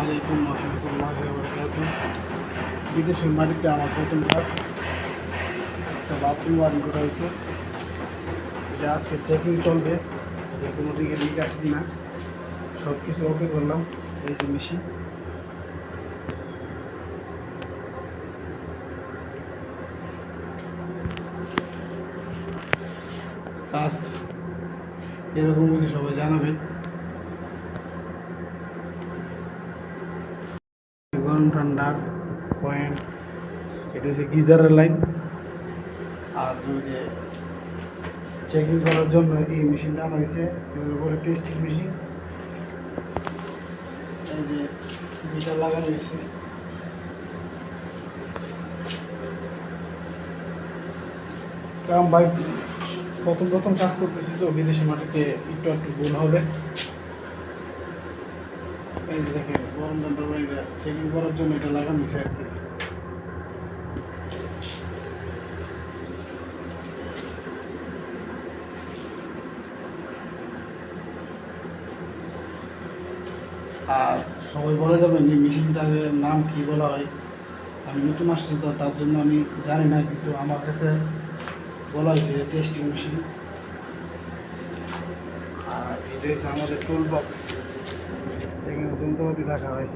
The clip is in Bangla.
আলাইকুম রহমতুল্লাহি ওয়া বারাকাতুহু। বিদেশের মাটিতে আমার প্রথম কাজ, একটা বাথরুম ওয়ারিং করা হয়েছে। এটা আজকে চেকিং চলবে যে কোনো দিকে লিক আছে কিনা। সব কিছু ওকে করলাম। এই যে মেশিন, কাজ এরকম কিছু সবাই জানাবেন। গরম ঠান্ডার পয়েন্ট, এটা হচ্ছে গিজারের লাইন। আর যদি চেকিং করার জন্য এই মেশিনটা আনা হয়েছে, বলে টেস্টিং মেশিন। এই যে মিটার লাগানো হয়েছে। কারণ ভাই প্রথম কাজ করতেছি তো বিদেশি মাটিতে একটু ভুল হবে। এই যে দেখেন গরম যন্ত্র, এটা চেকিং করার জন্য এটা লাগানো হয়েছে আর কি। আর সবাই বলে যাবেন এই মেশিনটার নাম কি বলা হয়। আমি নতুন আসছি তো, তার জন্য আমি জানি না, কিন্তু আমার কাছে বলা হয়েছে টেস্টিং মেশিন। আর এটা হচ্ছে আমাদের টুল বক্স, এখানে যন্ত্রপাতি রাখা হয়।